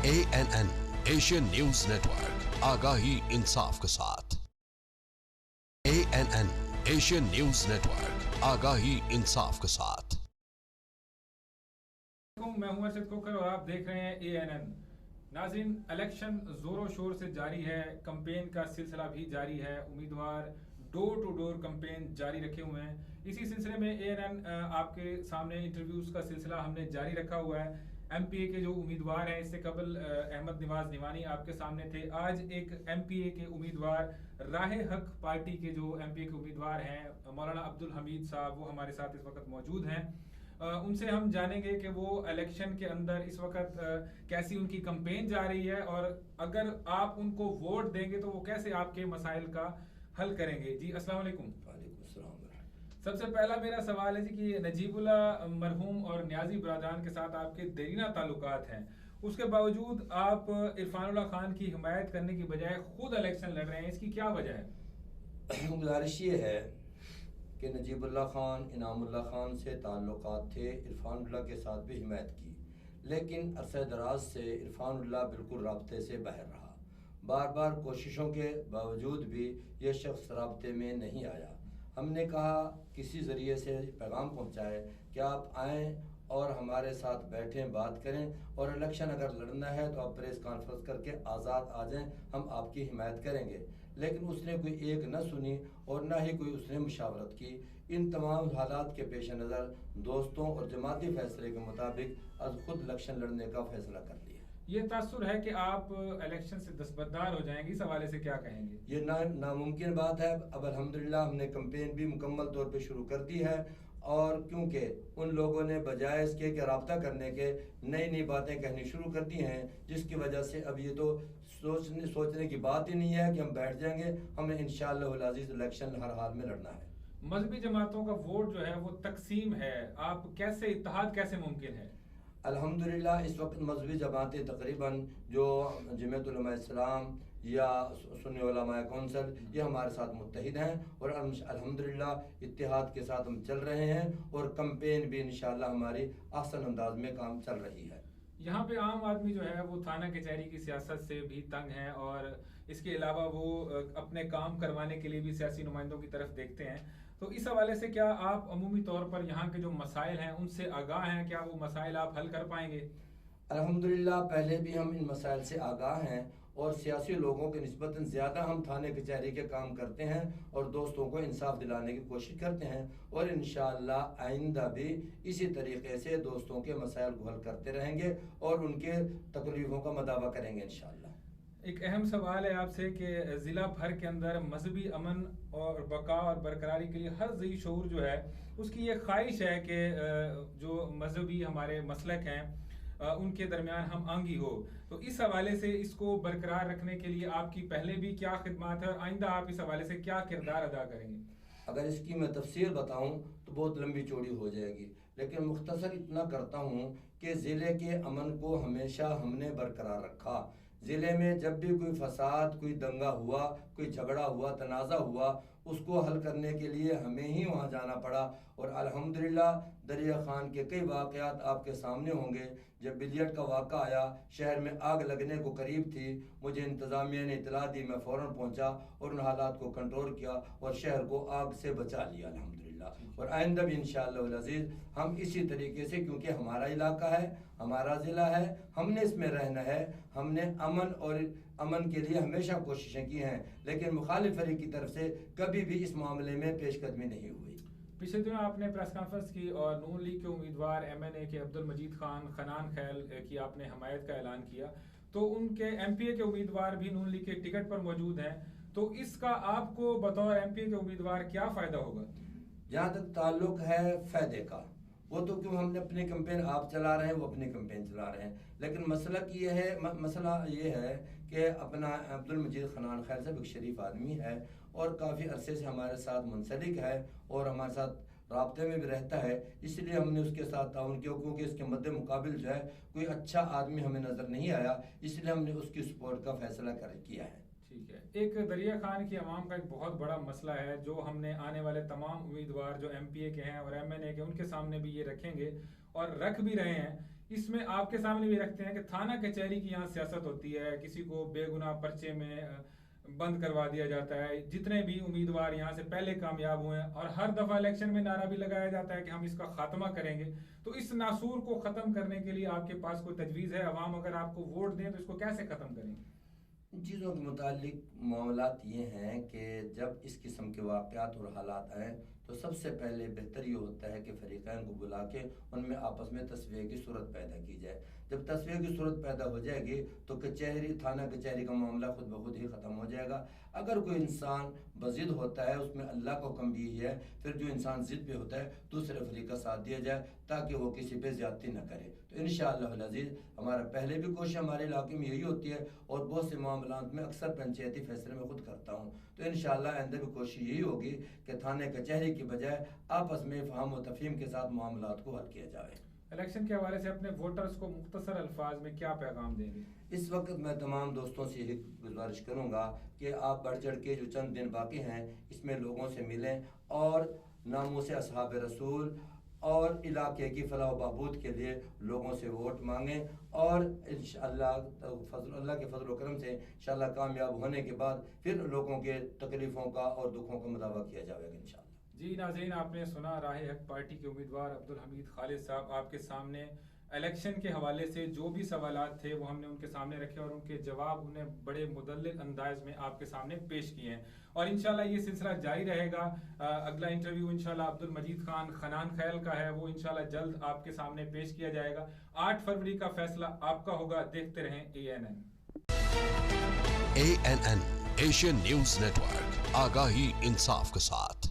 ANN Asian news network, आगाही इंसाफ के साथ। ANN Asian news network, आगाही इंसाफ के साथ। मैं हूं अर्शद कोकर और आप देख रहे हैं ANN। नाज़रीन, इलेक्शन जोरों शोर से जारी है, कैंपेन का सिलसिला भी जारी है, उम्मीदवार डोर टू डोर कैंपेन जारी रखे हुए हैं। इसी सिलसिले में ANN आपके सामने इंटरव्यूज का सिलसिला हमने जारी रखा हुआ है। MPA के जो उम्मीदवार हैं, इससे कबल अहमद नवाज निवानी आपके सामने थे। आज एक MPA के उम्मीदवार, राहे हक पार्टी के जो MPA के उम्मीदवार हैं मौलाना अब्दुल हमीद साहब, वो हमारे साथ इस वक्त मौजूद हैं। उनसे हम जानेंगे कि वो इलेक्शन के अंदर इस वक्त कैसी उनकी कैंपेन जा रही है और अगर आप उनको वोट देंगे तो वो कैसे आपके मसाइल का हल करेंगे। जी अस्सलाम वालेकुम। सबसे पहला मेरा सवाल है जी कि नजीबुल्लाह मरहूम और न्याजी बरादरान के साथ आपके देरीना ताल्लुकात हैं, उसके बावजूद आप इरफानुल्लाह खान की हिमायत करने की बजाय खुद इलेक्शन लड़ रहे हैं, इसकी क्या वजह है? गुजारिश ये है कि नजीबुल्लाह खान, इनामुल्लाह खान से ताल्लुकात थे, इरफानुल्लाह के साथ भी हिमायत की, लेकिन अरसे दराज से इरफानुल्लाह बिल्कुल राब्ते से बाहर रहा। बार बार कोशिशों के बावजूद भी ये शख्स राब्ते में नहीं आया। हमने कहा किसी ज़रिए से पैगाम पहुँचाए कि आप आएँ और हमारे साथ बैठें, बात करें, और इलेक्शन अगर लड़ना है तो आप प्रेस कॉन्फ्रेंस करके आज़ाद आ जाएं, हम आपकी हिमायत करेंगे। लेकिन उसने कोई एक न सुनी और ना ही कोई उसने मुशावरत की। इन तमाम हालात के पेश नज़र दोस्तों और जमाती फैसले के मुताबिक आज खुद इलेक्शन लड़ने का फैसला कर लिया। ये तासुर है कि आप इलेक्शन से दस्तबरदार हो जाएंगे, इस हवाले से क्या कहेंगे? ये नामुमकिन बात है। अब अल्हम्दुलिल्लाह हमने कैंपेन भी मुकम्मल तौर पे शुरू कर दी है, और क्योंकि उन लोगों ने बजाय इसके कि रब्ता करने के नई नई बातें कहनी शुरू कर दी हैं, जिसकी वजह से अब ये तो सोचने की बात ही नहीं है कि हम बैठ जाएंगे। हमें इंशाअल्लाह अज़ीज़ इलेक्शन हर हाल में लड़ना है। मजहबी जमातों का वोट जो है वो तकसीम है, आप कैसे इत्तेहाद कैसे मुमकिन है? अल्हम्दुलिल्लाह इस वक्त मजहबी जमातें तकरीबन जो जमीयत उलमा इस्लाम या सुन्नी उलमा कौंसिल, ये हमारे साथ मुत्तहिद हैं और अल्हम्दुलिल्लाह इत्तेहाद के साथ हम चल रहे हैं, और कैंपेन भी इंशाअल्लाह हमारी आसान अंदाज में काम चल रही है। यहाँ पे आम आदमी जो है वो थाना कचहरी की सियासत से भी तंग है, और इसके अलावा वो अपने काम करवाने के लिए भी सियासी नुमाइंदों की तरफ देखते हैं। तो इस हवाले से क्या आप अमूमी तौर पर यहाँ के जो मसाइल हैं उनसे आगाह हैं? क्या वो मसाइल आप हल कर पाएंगे? अल्हम्दुलिल्लाह पहले भी हम इन मसाइल से आगाह हैं, और सियासी लोगों के निस्बतन ज़्यादा हम थाने कचहरी के काम करते हैं और दोस्तों को इंसाफ दिलाने की कोशिश करते हैं, और इंशाअल्लाह आइंदा भी इसी तरीके से दोस्तों के मसाइल को हल करते रहेंगे और उनके तकलीफ़ों का मदावा करेंगे इंशाअल्लाह। एक अहम सवाल है आपसे कि ज़िला भर के अंदर मजहबी अमन और बका और बरकरारी के लिए हर ज़ी शऊर जो है उसकी ये ख्वाहिश है कि जो मजहबी हमारे मसलक हैं उनके दरमियान हम आंगी हो। तो इस हवाले से इसको बरकरार रखने के लिए आपकी पहले भी क्या खिदमत है और आइंदा आप इस हवाले से क्या किरदार अदा करेंगे? अगर इसकी मैं तफसीर बताऊं तो बहुत लंबी चौड़ी हो जाएगी, लेकिन मुख्तसर इतना करता हूं कि ज़िले के अमन को हमेशा हमने बरकरार रखा। ज़िले में जब भी कोई फसाद, कोई दंगा हुआ, कोई झगड़ा हुआ, तनाज़ा हुआ, उसको हल करने के लिए हमें ही वहाँ जाना पड़ा, और अल्हम्दुलिल्लाह दरिया खान के कई वाक़यात आपके सामने होंगे। जब बिलियट का वाक़ा आया, शहर में आग लगने को करीब थी, मुझे इंतज़ामिया ने इतला दी, मैं फ़ौरन पहुँचा और उन हालात को कंट्रोल किया और शहर को आग से बचा लिया अल्हम्दुलिल्लाह। और आइंदा भी इंशाअल्लाह अज़ीज़ हम इसी तरीके से, क्योंकि हमारा इलाका है, हमारा ज़िला है, हमने इसमें रहना है, हमने अमन के लिए हमेशा कोशिशें की हैं, लेकिन मुखालिफ फरीक की तरफ से कभी भी इस मामले में पेशकदमी नहीं हुई। पिछले दिनों आपने प्रेस कॉन्फ्रेंस की और नून लीग के उम्मीदवार MNA के अब्दुल मजीद खान खनान खैल की आपने हमायत का ऐलान किया, तो उनके MPA के उम्मीदवार भी नून लीग के टिकट पर मौजूद हैं, तो इसका आपको बतौर MPA के उम्मीदवार क्या फ़ायदा होगा? जहाँ तक ताल्लुक है फ़ायदे का, वो तो क्यों, हमने अपनी कैंपेन आप चला रहे हैं, वो अपनी कैंपेन चला रहे हैं, लेकिन मसला ये है कि अपना अब्दुल मजीद खनान खैल साहब एक शरीफ आदमी है और काफ़ी अरसे से हमारे साथ मुंसलिक है और हमारे साथ राब्ते में भी रहता है, इसलिए हमने उसके साथ ताउन किया, क्योंकि इसके मद्दे मुकाबिल जो है कोई अच्छा आदमी हमें नज़र नहीं आया, इसलिए हमने उसकी सपोर्ट का फैसला किया है। ठीक है। एक दरिया खान की आवाम का एक बहुत बड़ा मसला है जो हमने आने वाले तमाम उम्मीदवार जो MPA के हैं और MNA के, उनके सामने भी ये रखेंगे, اور رکھ بھی رہے ہیں، اس میں آپ کے سامنے بھی رکھتے ہیں کہ تھانہ کچہری کی یہاں سیاست ہوتی ہے، کسی کو بے گناہ پرچے میں بند کروا دیا جاتا ہے، جتنے بھی امیدوار یہاں سے پہلے کامیاب ہوئے ہیں، اور ہر دفعہ الیکشن میں نعرہ بھی لگایا جاتا ہے کہ ہم اس کا خاتمہ کریں گے. تو اس ناسور کو ختم کرنے کے لیے آپ کے پاس کوئی تجویز ہے؟ عوام اگر آپ کو ووٹ دیں تو اس کو کیسے ختم کریں گے؟ ان چیزوں کے متعلق معاملات یہ ہیں کہ جب اس قسم کے واقعات اور حالات آئیں تو سب سے پہلے بہتر یہ ہوتا ہے کہ فریقین کو بلا کے ان میں آپس میں تصفیہ کی صورت پیدا کی جائے. جب تصفیہ کی صورت پیدا ہو جائے گی تو تھانہ کچہری کا معاملہ خود بخود ہی ختم ہو جائے گا. اگر کوئی انسان بضد ہوتا ہے، اس میں اللہ کا حکم بھی ہے، پھر جو انسان ضد پہ ہوتا ہے دوسرے فریق کا ساتھ دیا جائے تاکہ وہ کسی پہ زیادتی نہ کرے. تو انشاءاللہ العزیز ہمارا پہلے بھی کوشش ہمارے علاقے میں یہی ہوتی ہے اور بہت سے معاملات میں اکثر پنچایتی فیصلے میں خود کرتا ہوں. تو انشاءاللہ آئندہ بھی کوشش یہی ہوگی کہ تھانے کچہری کی بجائے آپس میں فہم و تفہیم کے ساتھ معاملات کو حل کیا جائے. الیکشن کے حوالے سے اپنے ووٹرز کو مختصر الفاظ میں کیا پیغام دیں گے؟ اس وقت میں تمام دوستوں سے یہی گزارش کروں گا کہ آپ بڑھ چڑھ کے جو چند دن باقی ہیں اس میں لوگوں سے ملیں اور ناموس اصحاب رسول اور علاقے کی فلاح و بہبود کے لیے لوگوں سے ووٹ مانگیں، اور انشاءاللہ اللہ کے فضل و کرم سے انشاءاللہ کامیاب ہونے کے بعد پھر لوگوں کے تکلیفوں کا اور دکھوں کا مداوع کیا جائے گا انشاءاللہ. جی ناظرین، آپ نے سنا راہ حق پارٹی کے امیدوار عبدالحمید خالد صاحب آپ کے سامنے الیکشن کے حوالے سے جو بھی سوالات تھے وہ ہم نے ان کے سامنے رکھے اور ان کے جواب انہیں بڑے مدلل انداز میں آپ کے سامنے پیش کیے ہیں، اور انشاءاللہ یہ سلسلہ جاری رہے گا. اگلا انٹرویو انشاءاللہ عبدالمجید خان خنان خیل کا ہے، وہ انشاءاللہ جلد آپ کے سامنے پیش کیا جائے گا. 8 فروری کا فیصلہ آپ کا ہوگا. دیکھتے رہیں ANN. ANN Asian news network, آگاہی انصاف کے ساتھ.